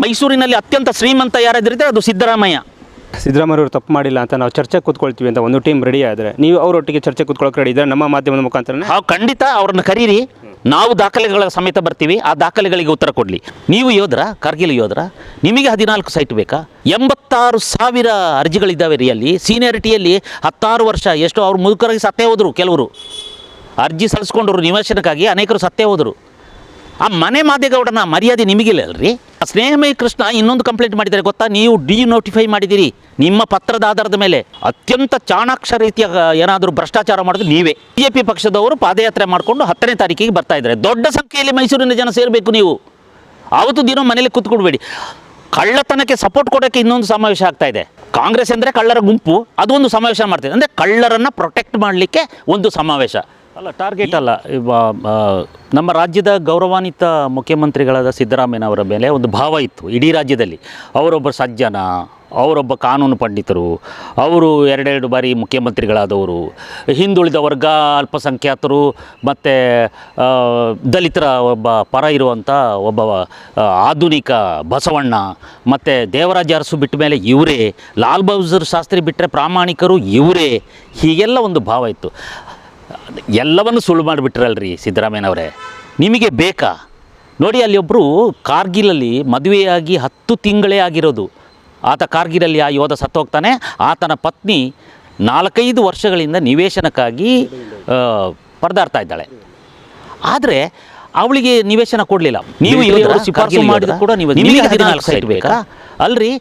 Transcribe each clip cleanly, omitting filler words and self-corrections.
ಮೈಸೂರಿನಲ್ಲಿ ಅತ್ಯಂತ ಶ್ರೀಮಂತ ಯಾರಾದ್ರಿದ್ರೆ ಅದು ಸಿದ್ದರಾಮಯ್ಯ. ಸಿದ್ದರಾಮಯ್ಯವರು ತಪ್ಪು ಮಾಡಿಲ್ಲ ಅಂತ ನಾವು ಚರ್ಚೆ ಕೂತ್ಕೊಳ್ತೀವಿ ಅಂತ ಒಂದು ಟೀಮ್ ರೆಡಿ ಆದರೆ ನೀವು ಅವರೊಟ್ಟಿಗೆ ಚರ್ಚೆ ಕೂತ್ಕೊಳ್ಳೋಕೆ ರೆಡಿ ಇದ್ದಾರೆ ನಮ್ಮ ಮಾಧ್ಯಮದ ಮುಖಾಂತರ? ಖಂಡಿತ ಅವ್ರನ್ನ ಕರೀರಿ, ನಾವು ದಾಖಲೆಗಳ ಸಮೇತ ಬರ್ತೀವಿ, ಆ ದಾಖಲೆಗಳಿಗೆ ಉತ್ತರ ಕೊಡಲಿ. ನೀವು ಯೋಧರ, ಕಾರ್ಗಿಲ್ ಯೋಧರ, ನಿಮಗೆ 14 ಸೈಟ್ ಬೇಕಾ? 86,000 ಅರ್ಜಿಗಳಿದ್ದಾವೆ ರೀ ಅಲ್ಲಿ. ಸೀನಿಯಾರಿಟಿಯಲ್ಲಿ 16 ವರ್ಷ ಎಷ್ಟು ಅವ್ರು ಮುದುಕರಾಗಿ ಸತ್ತೇ ಹೋದರು. ಕೆಲವರು ಅರ್ಜಿ ಸಲ್ಲಿಸ್ಕೊಂಡ್ರು ನಿವೇಶನಕ್ಕಾಗಿ, ಅನೇಕರು ಸತ್ತೇ ಹೋದರು. ಆ ಮನೆ ಮಾದೇಗೌಡನ ಮರ್ಯಾದೆ ನಿಮಗಿಲ್ಲ ಅಲ್ರಿ? ಸ್ನೇಹಮಯಿ ಕೃಷ್ಣ ಇನ್ನೊಂದು ಕಂಪ್ಲೇಂಟ್ ಮಾಡಿದ್ದಾರೆ ಗೊತ್ತಾ? ನೀವು ಡಿನೋಟಿಫೈ ಮಾಡಿದ್ದೀರಿ ನಿಮ್ಮ ಪತ್ರದ ಆಧಾರದ ಮೇಲೆ. ಅತ್ಯಂತ ಚಾಣಾಕ್ಷ ರೀತಿಯ ಏನಾದರೂ ಭ್ರಷ್ಟಾಚಾರ ಮಾಡೋದು ನೀವೇ. BJP ಪಕ್ಷದವರು ಪಾದಯಾತ್ರೆ ಮಾಡಿಕೊಂಡು 10ನೇ ತಾರೀಕಿಗೆ ಬರ್ತಾ ಇದ್ದಾರೆ. ದೊಡ್ಡ ಸಂಖ್ಯೆಯಲ್ಲಿ ಮೈಸೂರಿನ ಜನ ಸೇರಬೇಕು. ನೀವು ಆವತ್ತು ದಿನ ಮನೇಲಿ ಕೂತ್ಕೊಡ್ಬೇಡಿ. ಕಳ್ಳತನಕ್ಕೆ ಸಪೋರ್ಟ್ ಕೊಡೋಕ್ಕೆ ಇನ್ನೊಂದು ಸಮಾವೇಶ ಆಗ್ತಾ ಇದೆ. ಕಾಂಗ್ರೆಸ್ ಅಂದರೆ ಕಳ್ಳರ ಗುಂಪು, ಅದೊಂದು ಸಮಾವೇಶ ಮಾಡ್ತಿದೆ. ಅಂದರೆ ಕಳ್ಳರನ್ನು ಪ್ರೊಟೆಕ್ಟ್ ಮಾಡಲಿಕ್ಕೆ ಒಂದು ಸಮಾವೇಶ ಅಲ್ಲ, ಟಾರ್ಗೆಟ್ ಅಲ್ಲ. ನಮ್ಮ ರಾಜ್ಯದ ಗೌರವಾನ್ವಿತ ಮುಖ್ಯಮಂತ್ರಿಗಳಾದ ಸಿದ್ದರಾಮಯ್ಯನವರ ಮೇಲೆ ಒಂದು ಭಾವ ಇತ್ತು ಇಡೀ ರಾಜ್ಯದಲ್ಲಿ. ಅವರೊಬ್ಬ ಸಜ್ಜನ, ಅವರೊಬ್ಬ ಕಾನೂನು ಪಂಡಿತರು, ಅವರು 2 ಬಾರಿ ಮುಖ್ಯಮಂತ್ರಿಗಳಾದವರು, ಹಿಂದುಳಿದ ವರ್ಗ, ಅಲ್ಪಸಂಖ್ಯಾತರು ಮತ್ತು ದಲಿತರ ಒಬ್ಬ ಪರ ಇರುವಂಥ ಒಬ್ಬ ಆಧುನಿಕ ಬಸವಣ್ಣ, ಮತ್ತು ದೇವರಾಜ ಅರಸು ಬಿಟ್ಟ ಮೇಲೆ ಇವರೇ, ಲಾಲ್ ಬಹದ್ದೂರ್ ಶಾಸ್ತ್ರಿ ಬಿಟ್ಟರೆ ಪ್ರಾಮಾಣಿಕರು ಇವರೇ, ಹೀಗೆಲ್ಲ ಒಂದು ಭಾವ ಇತ್ತು. ಎಲ್ಲವನ್ನು ಸುಳ್ಳು ಮಾಡಿಬಿಟ್ರಲ್ರಿ ಸಿದ್ದರಾಮಯ್ಯನವರೇ. ನಿಮಗೆ ಬೇಕಾ? ನೋಡಿ, ಅಲ್ಲಿ ಒಬ್ಬರು ಕಾರ್ಗಿಲಲ್ಲಿ ಮದುವೆಯಾಗಿ 10 ತಿಂಗಳೇ ಆಗಿರೋದು. ಆತ ಕಾರ್ಗಿಲಲ್ಲಿ ಆ ಯೋಧ ಸತ್ತೋಗ್ತಾನೆ. ಆತನ ಪತ್ನಿ 4-5 ವರ್ಷಗಳಿಂದ ನಿವೇಶನಕ್ಕಾಗಿ ಪರದಾಡ್ತಾ ಇದ್ದಾಳೆ. ಆದರೆ ಅವಳಿಗೆ ನಿವೇಶನ ಕೊಡಲಿಲ್ಲ. ನೀವು ಶಿಫಾರಸು ಮಾಡಿದ್ರು ಕೂಡ ನಿಮಗೆ 14 ಸೈಟ್ ಬೇಕಾ? ಅಲ್ರಿ,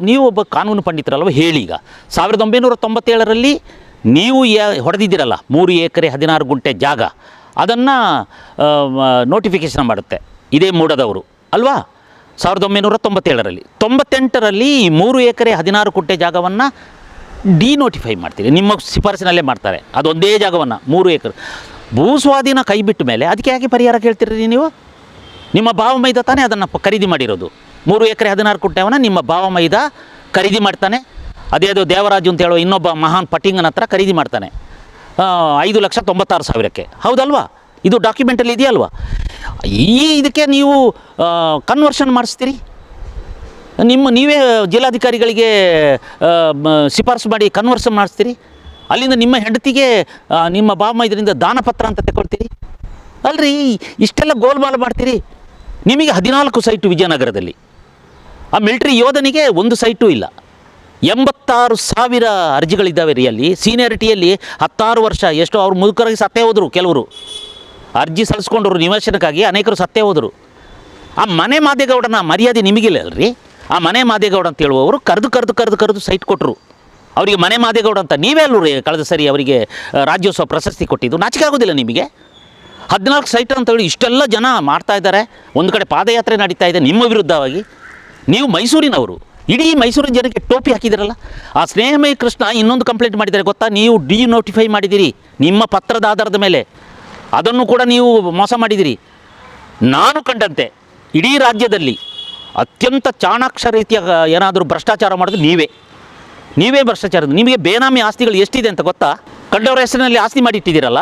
ನೀವು ಒಬ್ಬ ಕಾನೂನು ಪಂಡಿತರಲ್ವ? ಹೇಳಿ. ಈಗ 1997ರಲ್ಲಿ ನೀವು ಹೊಡೆದಿದ್ದೀರಲ್ಲ 3 ಎಕರೆ 16 ಗುಂಟೆ ಜಾಗ, ಅದನ್ನು ನೋಟಿಫಿಕೇಷನ್ ಮಾಡುತ್ತೆ ಇದೇ ಮೂಡದವರು ಅಲ್ವಾ? 1997ರಲ್ಲಿ. 98ರಲ್ಲಿ 3 ಎಕರೆ 16 ಗುಂಟೆ ಜಾಗವನ್ನು ಡಿನೋಟಿಫೈ ಮಾಡ್ತೀರಿ. ನಿಮ್ಮ ಶಿಫಾರಸಿನಲ್ಲೇ ಮಾಡ್ತಾರೆ. ಅದೊಂದೇ ಜಾಗವನ್ನು 3 ಎಕರೆ ಭೂ ಸ್ವಾಧೀನ ಕೈ ಬಿಟ್ಟ ಮೇಲೆ ಅದಕ್ಕೆ ಯಾಕೆ ಪರಿಹಾರ ಕೇಳ್ತೀರಿ ನೀವು? ನಿಮ್ಮ ಭಾವ ಮೈದ ತಾನೇ ಅದನ್ನು ಖರೀದಿ ಮಾಡಿರೋದು. 3 ಎಕರೆ 16 ಗುಂಟೆವನ್ನು ನಿಮ್ಮ ಭಾವ ಮೈದ ಖರೀದಿ ಮಾಡ್ತಾನೆ. ಅದೇದು ದೇವರಾಜು ಅಂತ ಹೇಳೋ ಇನ್ನೊಬ್ಬ ಮಹಾನ್ ಪಟಿಂಗನ ಹತ್ರ ಖರೀದಿ ಮಾಡ್ತಾನೆ 5,96,000ಕ್ಕೆ. ಹೌದಲ್ವಾ? ಇದು ಡಾಕ್ಯುಮೆಂಟಲ್ಲಿ ಇದೆಯಲ್ವಾ? ಇದಕ್ಕೆ ನೀವು ಕನ್ವರ್ಷನ್ ಮಾಡಿಸ್ತೀರಿ. ನೀವೇ ಜಿಲ್ಲಾಧಿಕಾರಿಗಳಿಗೆ ಶಿಫಾರಸು ಮಾಡಿ ಕನ್ವರ್ಷನ್ ಮಾಡಿಸ್ತೀರಿ. ಅಲ್ಲಿಂದ ನಿಮ್ಮ ಹೆಂಡತಿಗೆ ನಿಮ್ಮ ಬಾಮ ಇದರಿಂದ ದಾನಪತ್ರ ಅಂತ ತಗೊಳ್ತೀರಿ ಅಲ್ರಿ. ಇಷ್ಟೆಲ್ಲ ಗೋಲ್ಮಾಲ್ ಮಾಡ್ತೀರಿ. ನಿಮಗೆ 14 ಸೈಟು ವಿಜಯನಗರದಲ್ಲಿ. ಆ ಮಿಲಿಟ್ರಿ ಯೋಧನಿಗೆ 1 ಸೈಟು ಇಲ್ಲ. 86,000 ಅರ್ಜಿಗಳಿದ್ದಾವೆ ರೀ ಅಲ್ಲಿ. ಸೀನಿಯಾರಿಟಿಯಲ್ಲಿ 16 ವರ್ಷ ಎಷ್ಟು ಅವ್ರು ಮುದುಕರಾಗಿ ಸತ್ತೇ ಹೋದರು. ಕೆಲವರು ಅರ್ಜಿ ಸಲ್ಲಿಸ್ಕೊಂಡ್ರು ನಿವೇಶನಕ್ಕಾಗಿ, ಅನೇಕರು ಸತ್ತೇ ಹೋದರು. ಆ ಮನೆ ಮಾದೇಗೌಡನ ಮರ್ಯಾದೆ ನಿಮಗಿಲ್ಲ ಅಲ್ರಿ? ಆ ಮನೆ ಮಾದೇಗೌಡ ಅಂತ ಹೇಳುವವರು ಕರೆದು ಸೈಟ್ ಕೊಟ್ಟರು. ಅವರಿಗೆ ಮನೆ ಮಾದೇಗೌಡ ಅಂತ ನೀವೇ ಅಲ್ಲೂ ರೀ ಕಳೆದ ಸರಿ ಅವರಿಗೆ ರಾಜ್ಯೋತ್ಸವ ಪ್ರಶಸ್ತಿ ಕೊಟ್ಟಿದ್ದು. ನಾಚಿಕೆ ಆಗೋದಿಲ್ಲ ನಿಮಗೆ? 14 ಸೈಟ್ ಅಂತೇಳಿ ಇಷ್ಟೆಲ್ಲ ಜನ ಮಾಡ್ತಾ ಇದ್ದಾರೆ. ಒಂದು ಕಡೆ ಪಾದಯಾತ್ರೆ ನಡೀತಾ ಇದೆ ನಿಮ್ಮ ವಿರುದ್ಧವಾಗಿ. ನೀವು ಮೈಸೂರಿನವರು, ಇಡೀ ಮೈಸೂರಿನ ಜನಕ್ಕೆ ಟೋಪಿ ಹಾಕಿದಿರಲ್ಲ. ಆ ಸ್ನೇಹಮಯಿ ಕೃಷ್ಣ ಇನ್ನೊಂದು ಕಂಪ್ಲೇಂಟ್ ಮಾಡಿದ್ದಾರೆ ಗೊತ್ತಾ? ನೀವು ಡಿನೋಟಿಫೈ ಮಾಡಿದ್ದೀರಿ ನಿಮ್ಮ ಪತ್ರದ ಆಧಾರದ ಮೇಲೆ. ಅದನ್ನು ಕೂಡ ನೀವು ಮೋಸ ಮಾಡಿದಿರಿ. ನಾನು ಕಂಡಂತೆ ಇಡೀ ರಾಜ್ಯದಲ್ಲಿ ಅತ್ಯಂತ ಚಾಣಾಕ್ಷ ರೀತಿಯ ಏನಾದರೂ ಭ್ರಷ್ಟಾಚಾರ ಮಾಡೋದು ನೀವೇ ಭ್ರಷ್ಟಾಚಾರ. ನಿಮಗೆ ಬೇನಾಮಿ ಆಸ್ತಿಗಳು ಎಷ್ಟಿದೆ ಅಂತ ಗೊತ್ತಾ? ಕಂಡವರ ಹೆಸರಿನಲ್ಲಿ ಆಸ್ತಿ ಮಾಡಿಟ್ಟಿದ್ದೀರಲ್ಲ.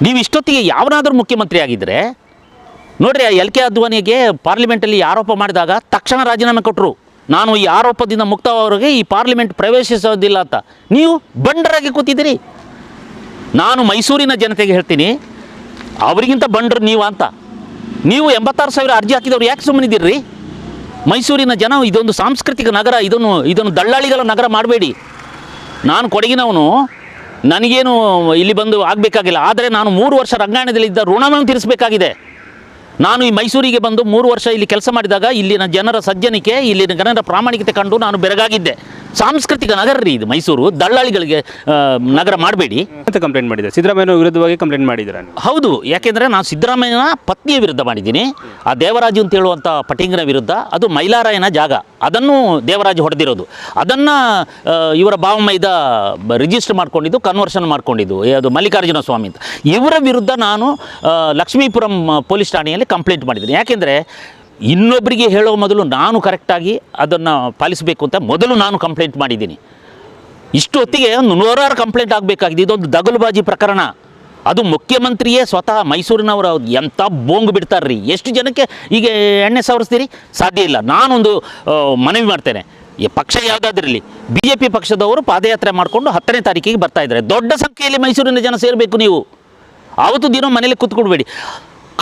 ನೀವು ಇಷ್ಟೊತ್ತಿಗೆ ಯಾವನಾದರೂ ಮುಖ್ಯಮಂತ್ರಿ ಆಗಿದ್ದರೆ ನೋಡ್ರಿ, LK ಅದ್ವಾನಿಗೆ ಪಾರ್ಲಿಮೆಂಟಲ್ಲಿ ಆರೋಪ ಮಾಡಿದಾಗ ತಕ್ಷಣ ರಾಜೀನಾಮೆ ಕೊಟ್ಟರು. ನಾನು ಈ ಆರೋಪದಿಂದ ಮುಕ್ತವರೆಗೆ ಈ ಪಾರ್ಲಿಮೆಂಟ್ ಪ್ರವೇಶಿಸೋದಿಲ್ಲ ಅಂತ. ನೀವು ಬಂಡರಾಗಿ ಕೂತಿದ್ದೀರಿ. ನಾನು ಮೈಸೂರಿನ ಜನತೆಗೆ ಹೇಳ್ತೀನಿ, ಅವರಿಗಿಂತ ಬಂಡರು ನೀವು ಅಂತ. ನೀವು 86,000 ಅರ್ಜಿ ಹಾಕಿದವರು ಯಾಕೆ ಸುಮ್ಮನಿದ್ದೀರಿ? ಮೈಸೂರಿನ ಜನ ಇದೊಂದು ಸಾಂಸ್ಕೃತಿಕ ನಗರ, ಇದನ್ನು ದಳ್ಳಾಳಿಗಳ ನಗರ ಮಾಡಬೇಡಿ. ನಾನು ಕೊಡಗಿನವನು, ನನಗೇನು ಇಲ್ಲಿ ಬಂದು ಆಗಬೇಕಾಗಿಲ್ಲ. ಆದರೆ ನಾನು 3 ವರ್ಷ ರಂಗಾಯಣದಲ್ಲಿದ್ದ ಋಣವನ್ನು ತೀರಿಸಬೇಕಾಗಿದೆ. ನಾನು ಈ ಮೈಸೂರಿಗೆ ಬಂದು 3 ವರ್ಷ ಇಲ್ಲಿ ಕೆಲಸ ಮಾಡಿದಾಗ ಇಲ್ಲಿನ ಜನರ ಸಜ್ಜನಿಕೆ, ಇಲ್ಲಿನ ಜನರ ಪ್ರಾಮಾಣಿಕತೆ ಕಂಡು ನಾನು ಬೆರಗಾಗಿದ್ದೆ. ಸಾಂಸ್ಕೃತಿಕ ನಗರ ರೀ ಇದು ಮೈಸೂರು, ದಳ್ಳಾಳಿಗಳಿಗೆ ನಗರ ಮಾಡಬೇಡಿ ಅಂತ ಕಂಪ್ಲೇಂಟ್ ಮಾಡಿದ್ದಾರೆ. ಸಿದ್ದರಾಮಯ್ಯನ ವಿರುದ್ಧವಾಗಿ ಕಂಪ್ಲೇಂಟ್ ಮಾಡಿದ್ದಾರೆ. ಹೌದು, ಯಾಕೆಂದರೆ ನಾನು ಸಿದ್ದರಾಮಯ್ಯನ ಪತ್ನಿಯ ವಿರುದ್ಧ ಮಾಡಿದ್ದೀನಿ. ಆ ದೇವರಾಜು ಅಂತ ಹೇಳುವಂಥ ಪಟಿಂಗನ ವಿರುದ್ಧ. ಅದು ಮೈಲಾರಾಯನ ಜಾಗ, ಅದನ್ನು ದೇವರಾಜು ಹೊಡೆದಿರೋದು. ಅದನ್ನು ಇವರ ಭಾವಮೈದ ರಿಜಿಸ್ಟರ್ ಮಾಡ್ಕೊಂಡಿದ್ದು, ಕನ್ವರ್ಷನ್ ಮಾಡ್ಕೊಂಡಿದ್ದು, ಅದು ಮಲ್ಲಿಕಾರ್ಜುನ ಸ್ವಾಮಿ ಅಂತ. ಇವರ ವಿರುದ್ಧ ನಾನು ಲಕ್ಷ್ಮೀಪುರಂ ಪೊಲೀಸ್ ಠಾಣೆಯಲ್ಲಿ ಕಂಪ್ಲೇಂಟ್ ಮಾಡಿದ್ದೀನಿ. ಯಾಕೆಂದರೆ ಇನ್ನೊಬ್ಬರಿಗೆ ಹೇಳೋ ಮೊದಲು ನಾನು ಕರೆಕ್ಟಾಗಿ ಅದನ್ನು ಪಾಲಿಸಬೇಕು ಅಂತ ಮೊದಲು ನಾನು ಕಂಪ್ಲೇಂಟ್ ಮಾಡಿದ್ದೀನಿ. ಇಷ್ಟು ಹೊತ್ತಿಗೆ ಒಂದು 106 ಕಂಪ್ಲೇಂಟ್ ಆಗಬೇಕಾಗಿದೆ. ಇದೊಂದು ದಗಲುಬಾಜಿ ಪ್ರಕರಣ. ಅದು ಮುಖ್ಯಮಂತ್ರಿಯೇ ಸ್ವತಃ ಮೈಸೂರಿನವರು ಎಂಥ ಬೋಂಗು ಬಿಡ್ತಾರ್ರಿ. ಎಷ್ಟು ಜನಕ್ಕೆ ಈಗ ಎಣ್ಣೆ ಸವರಿಸ್ತೀರಿ? ಸಾಧ್ಯ ಇಲ್ಲ. ನಾನೊಂದು ಮನವಿ ಮಾಡ್ತೇನೆ, ಈ ಪಕ್ಷ ಯಾವುದಾದ್ರಲ್ಲಿ BJP ಪಕ್ಷದವರು ಪಾದಯಾತ್ರೆ ಮಾಡಿಕೊಂಡು 10ನೇ ತಾರೀಕಿಗೆ ಬರ್ತಾ ಇದ್ದಾರೆ. ದೊಡ್ಡ ಸಂಖ್ಯೆಯಲ್ಲಿ ಮೈಸೂರಿನ ಜನ ಸೇರಬೇಕು. ನೀವು ಆವತ್ತು ದಿನ ಮನೇಲಿ ಕೂತ್ಕೊಡ್ಬೇಡಿ.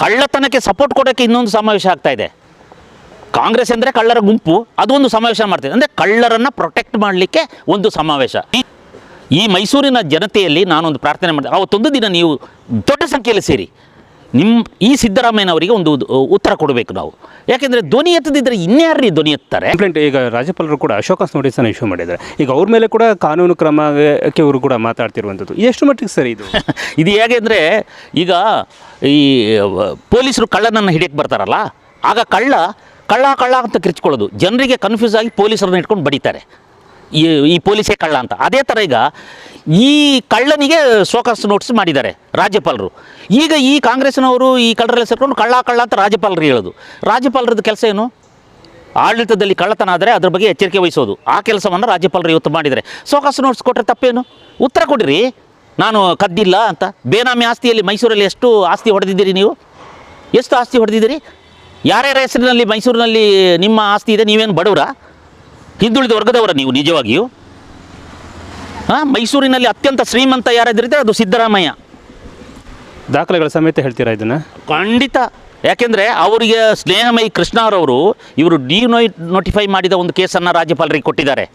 ಕಳ್ಳತನಕ್ಕೆ ಸಪೋರ್ಟ್ ಕೊಡೋಕ್ಕೆ ಇನ್ನೊಂದು ಸಮಾವೇಶ ಆಗ್ತಾ ಇದೆ. ಕಾಂಗ್ರೆಸ್ ಅಂದರೆ ಕಳ್ಳರ ಗುಂಪು, ಅದೊಂದು ಸಮಾವೇಶ ಮಾಡ್ತಿದೆ. ಅಂದರೆ ಕಳ್ಳರನ್ನು ಪ್ರೊಟೆಕ್ಟ್ ಮಾಡಲಿಕ್ಕೆ ಒಂದು ಸಮಾವೇಶ. ಈ ಮೈಸೂರಿನ ಜನತೆಯಲ್ಲಿ ನಾನೊಂದು ಪ್ರಾರ್ಥನೆ ಮಾಡಿದೆ, ಅವತ್ತೊಂದು ದಿನ ನೀವು ದೊಡ್ಡ ಸಂಖ್ಯೆಯಲ್ಲಿ ಸೇರಿ ಈ ಸಿದ್ದರಾಮಯ್ಯನವರಿಗೆ ಒಂದು ಉತ್ತರ ಕೊಡಬೇಕು ನಾವು. ಯಾಕೆಂದರೆ ಧ್ವನಿ ಎತ್ತದಿದ್ದರೆ ಇನ್ಯಾರ್ರೀ ಧ್ವನಿ ಎತ್ತಾರೆ? ಕಂಪ್ಲೇಂಟ್ ಈಗ ರಾಜ್ಯಪಾಲರು ಕೂಡ ಅಶೋಕಾಸ್ ನೋಟಿಸನ್ನು ಇಶ್ಯೂ ಮಾಡಿದ್ದಾರೆ. ಈಗ ಅವ್ರ ಮೇಲೆ ಕೂಡ ಕಾನೂನು ಕ್ರಮಕ್ಕೆ ಇವರು ಕೂಡ ಮಾತಾಡ್ತಿರುವಂಥದ್ದು ಎಷ್ಟು ಮಟ್ಟಿಗೆ ಸರಿ ಇದು? ಇದು ಹೇಗೆ ಅಂದರೆ, ಈಗ ಈ ಪೊಲೀಸರು ಕಳ್ಳನನ್ನು ಹಿಡಿಯಕ್ಕೆ ಬರ್ತಾರಲ್ಲ, ಆಗ ಕಳ್ಳ ಅಂತ ಕಿರ್ಚ್ಕೊಳ್ಳೋದು, ಜನರಿಗೆ ಕನ್ಫ್ಯೂಸ್ ಆಗಿ ಪೊಲೀಸರನ್ನ ಇಟ್ಕೊಂಡು ಬಡಿತಾರೆ, ಈ ಪೊಲೀಸೇ ಕಳ್ಳ ಅಂತ. ಅದೇ ಥರ ಈಗ ಈ ಕಳ್ಳನಿಗೆ ಶೋಕಾಸ್ ನೋಟಿಸ್ ಮಾಡಿದ್ದಾರೆ ರಾಜ್ಯಪಾಲರು. ಈಗ ಈ ಕಾಂಗ್ರೆಸ್ನವರು ಈ ಕಳ್ಳರೆಲ್ಲ ಸೇರ್ಕೊಂಡು ಕಳ್ಳ ಅಂತ ರಾಜ್ಯಪಾಲರು ಹೇಳೋದು. ರಾಜ್ಯಪಾಲರದ್ದು ಕೆಲಸ ಏನು? ಆಡಳಿತದಲ್ಲಿ ಕಳ್ಳತನ ಆದರೆ ಅದ್ರ ಬಗ್ಗೆ ಎಚ್ಚರಿಕೆ ವಹಿಸೋದು. ಆ ಕೆಲಸವನ್ನು ರಾಜ್ಯಪಾಲರು ಇವತ್ತು ಮಾಡಿದ್ದಾರೆ. ಶೋಕಾಸ್ ನೋಟಿಸ್ ಕೊಟ್ಟರೆ ತಪ್ಪೇನು? ಉತ್ತರ ಕೊಡಿರಿ. ನಾನು ಕದ್ದಿಲ್ಲ ಅಂತ. ಬೇನಾಮಿ ಆಸ್ತಿಯಲ್ಲಿ ಮೈಸೂರಲ್ಲಿ ಎಷ್ಟು ಆಸ್ತಿ ಹೊಡೆದಿದ್ದೀರಿ ನೀವು? ಎಷ್ಟು ಆಸ್ತಿ ಹೊಡೆದಿದ್ದೀರಿ? ಯಾರ್ಯಾರ ಹೆಸರಿನಲ್ಲಿ ಮೈಸೂರಿನಲ್ಲಿ ನಿಮ್ಮ ಆಸ್ತಿ ಇದೆ? ನೀವೇನು ಬಡವರ, ಹಿಂದುಳಿದ ವರ್ಗದವರ ನೀವು ನಿಜವಾಗಿಯೂ? ಮೈಸೂರಿನಲ್ಲಿ ಅತ್ಯಂತ ಶ್ರೀಮಂತ ಯಾರಾದ್ರಿದ್ರೆ ಅದು ಸಿದ್ದರಾಮಯ್ಯ. ದಾಖಲೆಗಳ ಸಮೇತ ಹೇಳ್ತೀರಾ ಇದನ್ನು? ಖಂಡಿತ. ಯಾಕೆಂದರೆ ಅವರಿಗೆ ಸ್ನೇಹಮಯಿ ಕೃಷ್ಣರವರು ಇವರು ನೋಟಿಫೈ ಮಾಡಿದ ಒಂದು ಕೇಸನ್ನು ರಾಜ್ಯಪಾಲರಿಗೆ ಕೊಟ್ಟಿದ್ದಾರೆ.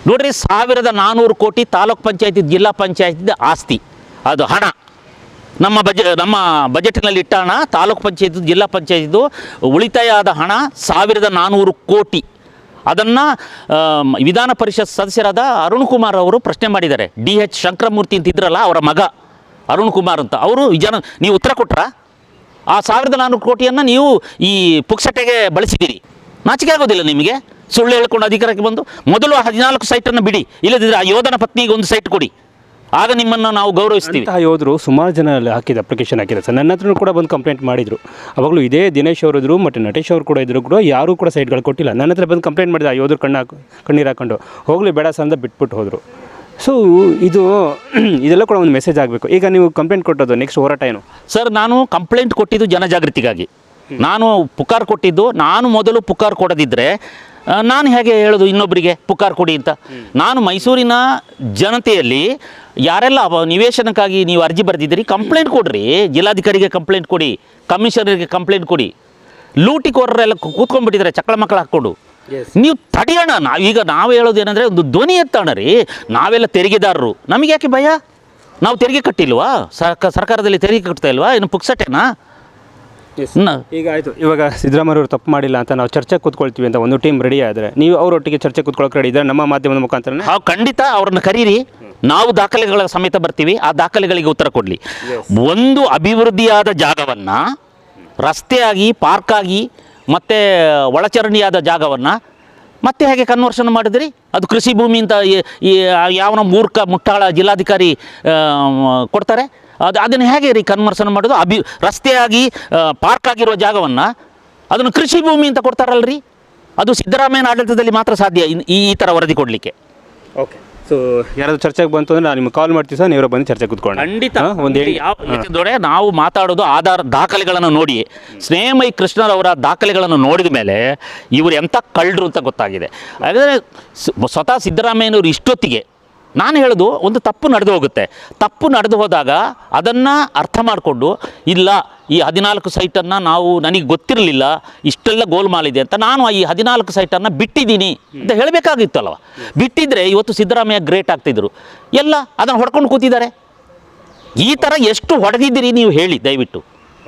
ನೋಡ್ರಿ, 1400 ಕೋಟಿ ತಾಲೂಕ್ ಪಂಚಾಯತಿ ಜಿಲ್ಲಾ ಪಂಚಾಯತಿ ಆಸ್ತಿ, ಅದು ಹಣ ನಮ್ಮ ಬಜೆಟ್ನಲ್ಲಿ ಇಟ್ಟ ಹಣ, ತಾಲೂಕ್ ಪಂಚಾಯತ್ ಜಿಲ್ಲಾ ಪಂಚಾಯತಿದು ಉಳಿತಾಯ ಆದ ಹಣ 1400 ಕೋಟಿ. ಅದನ್ನು ವಿಧಾನ ಪರಿಷತ್ ಸದಸ್ಯರಾದ ಅರುಣ್ ಕುಮಾರ್ ಅವರು ಪ್ರಶ್ನೆ ಮಾಡಿದ್ದಾರೆ. DH ಶಂಕರಮೂರ್ತಿ ಅಂತ ಇದ್ರಲ್ಲ, ಅವರ ಮಗ ಅರುಣ್ ಕುಮಾರ್ ಅಂತ. ಅವರು ನೀವು ಉತ್ತರ ಕೊಟ್ರಾ? ಆ 1400 ಕೋಟಿಯನ್ನು ನೀವು ಈ ಪುಕ್ಸಟೆಗೆ ಬಳಸಿದ್ದೀರಿ. ನಾಚಿಕೆ ಆಗೋದಿಲ್ಲ ನಿಮಗೆ? ಸುಳ್ಳು ಹೇಳ್ಕೊಂಡು ಅಧಿಕಾರಕ್ಕೆ ಬಂದು ಮೊದಲು 14 ಸೈಟನ್ನು ಬಿಡಿ, ಇಲ್ಲದಿದ್ದರೆ ಆ ಯೋಧನ ಪತ್ನಿಗೆ ಒಂದು ಸೈಟ್ ಕೊಡಿ, ಆಗ ನಿಮ್ಮನ್ನು ನಾವು ಗೌರವಿಸ್ತೀವಿ. ಯೋಧರು ಸುಮಾರು ಜನ ಹಾಕಿದ ಅಪ್ಲಿಕೇಶನ್ ಹಾಕಿದ್ದಾರೆ ಸರ್. ನನ್ನ ಹತ್ರನೂ ಕೂಡ ಬಂದು ಕಂಪ್ಲೇಂಟ್ ಮಾಡಿದರು. ಅವಾಗಲೂ ಇದೇ ದಿನೇಶ್ ಅವರಿದ್ರು ಮತ್ತು ನಟೇಶ್ ಅವರು ಕೂಡ ಇದ್ರು, ಕೂಡ ಯಾರೂ ಕೂಡ ಸೈಟ್ಗಳು ಕೊಟ್ಟಿಲ್ಲ. ನನ್ನ ಹತ್ರ ಬಂದು ಕಂಪ್ಲೇಂಟ್ ಮಾಡಿದ ಆ ಯೋಧರು ಕಣ್ಣೀರು ಹಾಕೊಂಡು ಹೋಗಲಿ ಬೇಡ ಸರ್ ಅಂತ ಬಿಟ್ಬಿಟ್ಟು ಹೋದರು. ಸೊ ಇದೆಲ್ಲ ಕೂಡ ಒಂದು ಮೆಸೇಜ್ ಆಗಬೇಕು. ಈಗ ನೀವು ಕಂಪ್ಲೇಂಟ್ ಕೊಟ್ಟದ್ದು ನೆಕ್ಸ್ಟ್ ಹೋರಾಟ ಏನು ಸರ್? ನಾನು ಕಂಪ್ಲೇಂಟ್ ಕೊಟ್ಟಿದ್ದು ಜನಜಾಗೃತಿಗಾಗಿ. ನಾನು ಪುಕಾರ್ ಕೊಟ್ಟಿದ್ದು, ನಾನು ಮೊದಲು ಪುಕಾರ್ ಕೊಡದಿದ್ದರೆ ನಾನು ಹೇಗೆ ಹೇಳೋದು ಇನ್ನೊಬ್ಬರಿಗೆ ಪುಕಾರ್ ಕೊಡಿ ಅಂತ? ನಾನು ಮೈಸೂರಿನ ಜನತೆಯಲ್ಲಿ ಯಾರೆಲ್ಲ ನಿವೇಶನಕ್ಕಾಗಿ ನೀವು ಅರ್ಜಿ ಬರೆದಿದ್ದೀರಿ, ಕಂಪ್ಲೇಂಟ್ ಕೊಡ್ರಿ. ಜಿಲ್ಲಾಧಿಕಾರಿಗೆ ಕಂಪ್ಲೇಂಟ್ ಕೊಡಿ, ಕಮಿಷನರ್ಗೆ ಕಂಪ್ಲೇಂಟ್ ಕೊಡಿ. ಲೂಟಿಕೋರರೆಲ್ಲ ಕೂತ್ಕೊಂಡ್ಬಿಟ್ಟಿದ್ದಾರೆ ಚಕ್ಕಳ ಮಕ್ಕಳು ಹಾಕ್ಕೊಂಡು. ನೀವು ತಡೆಯೋಣ. ನಾವು ಹೇಳೋದು ಏನಂದರೆ, ಒಂದು ಧ್ವನಿ ಎತ್ತೋಣ ರೀ. ನಾವೆಲ್ಲ ತೆರಿಗೆದಾರರು, ನಮಗೆ ಯಾಕೆ ಭಯ? ನಾವು ತೆರಿಗೆ ಕಟ್ಟಿಲ್ವಾ? ಸರ್ಕಾರದಲ್ಲಿ ತೆರಿಗೆ ಕಟ್ತಾ ಇಲ್ವಾ? ಇನ್ನು ಪುಕ್ಸಟೇನಾ? ಈಗ ಆಯಿತು, ಇವಾಗ ಸಿದ್ದರಾಮಯ್ಯ ಅವರು ತಪ್ಪು ಮಾಡಿಲ್ಲ ಅಂತ ನಾವು ಚರ್ಚೆ ಕೂತ್ಕೊಳ್ತೀವಿ ಅಂತ ಒಂದು ಟೀಮ್ ರೆಡಿ ಆದರೆ, ನೀವು ಅವರೊಟ್ಟಿಗೆ ಚರ್ಚೆ ಕೂತ್ಕೊಳ್ಳೋಕೆ ರೆಡಿ ಇದ್ದಾರೆ ನಮ್ಮ ಮಾಧ್ಯಮದ ಮುಖಾಂತರ? ಖಂಡಿತ ಅವ್ರನ್ನ ಕರೀರಿ, ನಾವು ದಾಖಲೆಗಳ ಸಮೇತ ಬರ್ತೀವಿ. ಆ ದಾಖಲೆಗಳಿಗೆ ಉತ್ತರ ಕೊಡಲಿ. ಒಂದು ಅಭಿವೃದ್ಧಿಯಾದ ಜಾಗವನ್ನು ರಸ್ತೆಯಾಗಿ, ಪಾರ್ಕಾಗಿ, ಮತ್ತು ಒಳಚರಂಡಿಯಾದ ಜಾಗವನ್ನು ಮತ್ತೆ ಹೇಗೆ ಕನ್ವರ್ಷನ್ ಮಾಡಿದ್ರಿ? ಅದು ಕೃಷಿ ಭೂಮಿ ಅಂತ ಯಾವನ ಮೂರ್ಖ ಮುಟ್ಟಾಳ ಜಿಲ್ಲಾಧಿಕಾರಿ ಕೊಡ್ತಾರೆ. ಅದನ್ನು ಹೇಗೆ ರೀ ಕನ್ವರ್ಷನ್ ಮಾಡೋದು? ರಸ್ತೆಯಾಗಿ ಪಾರ್ಕ್ ಆಗಿರೋ ಜಾಗವನ್ನು ಅದನ್ನು ಕೃಷಿ ಭೂಮಿ ಅಂತ ಕೊಡ್ತಾರಲ್ರಿ. ಅದು ಸಿದ್ದರಾಮಯ್ಯನ ಆಡಳಿತದಲ್ಲಿ ಮಾತ್ರ ಸಾಧ್ಯ ಈ ಥರ ವರದಿ ಕೊಡಲಿಕ್ಕೆ. ಓಕೆ, ಸೊ ಯಾರಾದರೂ ಚರ್ಚೆಗೆ ಬಂತು ಅಂದರೆ ನಾನು ನಿಮ್ಗೆ ಕಾಲ್ ಮಾಡ್ತೀವಿ ಸರ್, ನೀವು ಬಂದು ಚರ್ಚೆ ಕೂತ್ಕೊಂಡು. ಖಂಡಿತ. ಯಾಕೆಂದರೆ ನಾವು ಮಾತಾಡೋದು ಆಧಾರ ದಾಖಲೆಗಳನ್ನು ನೋಡಿ, ಸ್ನೇಹಮಯಿ ಕೃಷ್ಣರವರ ದಾಖಲೆಗಳನ್ನು ನೋಡಿದ ಮೇಲೆ ಇವರು ಎಂಥ ಕಳ್ಳರು ಅಂತ ಗೊತ್ತಾಗಿದೆ. ಹಾಗಾದರೆ ಸ್ವತಃ ಸಿದ್ದರಾಮಯ್ಯನವರು ಇಷ್ಟೊತ್ತಿಗೆ, ನಾನು ಹೇಳೋದು, ಒಂದು ತಪ್ಪು ನಡೆದು ಹೋಗುತ್ತೆ. ತಪ್ಪು ನಡೆದು ಹೋದಾಗ ಅದನ್ನು ಅರ್ಥ ಮಾಡಿಕೊಂಡು, ಇಲ್ಲ ಈ 14 ಸೈಟನ್ನು ನನಗೆ ಗೊತ್ತಿರಲಿಲ್ಲ, ಇಷ್ಟೆಲ್ಲ ಗೋಲ್ಮಾಲಿದೆ ಅಂತ ನಾನು ಈ 14 ಸೈಟನ್ನು ಬಿಟ್ಟಿದ್ದೀನಿ ಅಂತ ಹೇಳಬೇಕಾಗಿತ್ತಲ್ವ. ಬಿಟ್ಟಿದ್ರೆ ಇವತ್ತು ಸಿದ್ದರಾಮಯ್ಯ ಗ್ರೇಟ್ ಆಗ್ತಿದ್ರು. ಎಲ್ಲ ಅದನ್ನು ಹೊಡ್ಕೊಂಡು ಕೂತಿದ್ದಾರೆ. ಈ ಥರ ಎಷ್ಟು ಹೊಡೆದಿದ್ದೀರಿ ನೀವು ಹೇಳಿ ದಯವಿಟ್ಟು.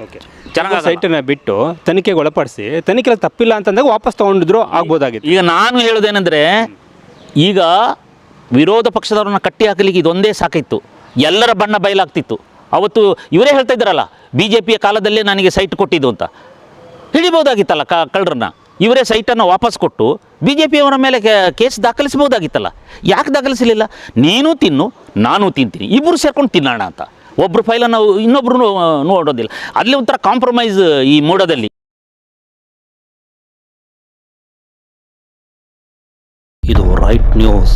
ಓಕೆ, ಚೆನ್ನಾಗಿ ಸೈಟನ್ನು ಬಿಟ್ಟು ತನಿಖೆಗೆ ಒಳಪಡಿಸಿ, ತನಿಖೆಯಲ್ಲಿ ತಪ್ಪಿಲ್ಲ ಅಂತಂದಾಗ ವಾಪಸ್ ತೊಗೊಂಡಿದ್ರು ಆಗ್ಬೋದಾಗಿತ್ತು. ಈಗ ನಾನು ಹೇಳೋದೇನೆಂದರೆ, ಈಗ ವಿರೋಧ ಪಕ್ಷದವ್ರನ್ನ ಕಟ್ಟಿ ಹಾಕಲಿಕ್ಕೆ ಇದೊಂದೇ ಸಾಕಿತ್ತು, ಎಲ್ಲರ ಬಣ್ಣ ಬಯಲಾಗ್ತಿತ್ತು. ಅವತ್ತು ಇವರೇ ಹೇಳ್ತಾ ಇದ್ದಾರಲ್ಲ, BJPಯ ಕಾಲದಲ್ಲೇ ನನಗೆ ಸೈಟ್ ಕೊಟ್ಟಿದ್ದು ಅಂತ. ಹಿಡಿಬೋದಾಗಿತ್ತಲ್ಲ ಕಳ್ಳರನ್ನ. ಇವರೇ ಸೈಟನ್ನು ವಾಪಸ್ ಕೊಟ್ಟು BJPಯವರ ಮೇಲೆ ಕೇಸ್ ದಾಖಲಿಸ್ಬೋದಾಗಿತ್ತಲ್ಲ. ಯಾಕೆ ದಾಖಲಿಸಲಿಲ್ಲ? ನೀನು ತಿನ್ನು, ನಾನು ತಿಂತೀನಿ, ಇಬ್ಬರು ಸೇರ್ಕೊಂಡು ತಿನ್ನೋಣ ಅಂತ. ಒಬ್ಬರು ಫೈಲನ್ನು ಇನ್ನೊಬ್ಬರು ನೋಡೋದಿಲ್ಲ. ಅಲ್ಲಿ ಒಂಥರ ಕಾಂಪ್ರಮೈಸ್ ಈ ಮೂಡೋದಲ್ಲಿ. ಇದು ರೈಟ್ ನ್ಯೂಸ್.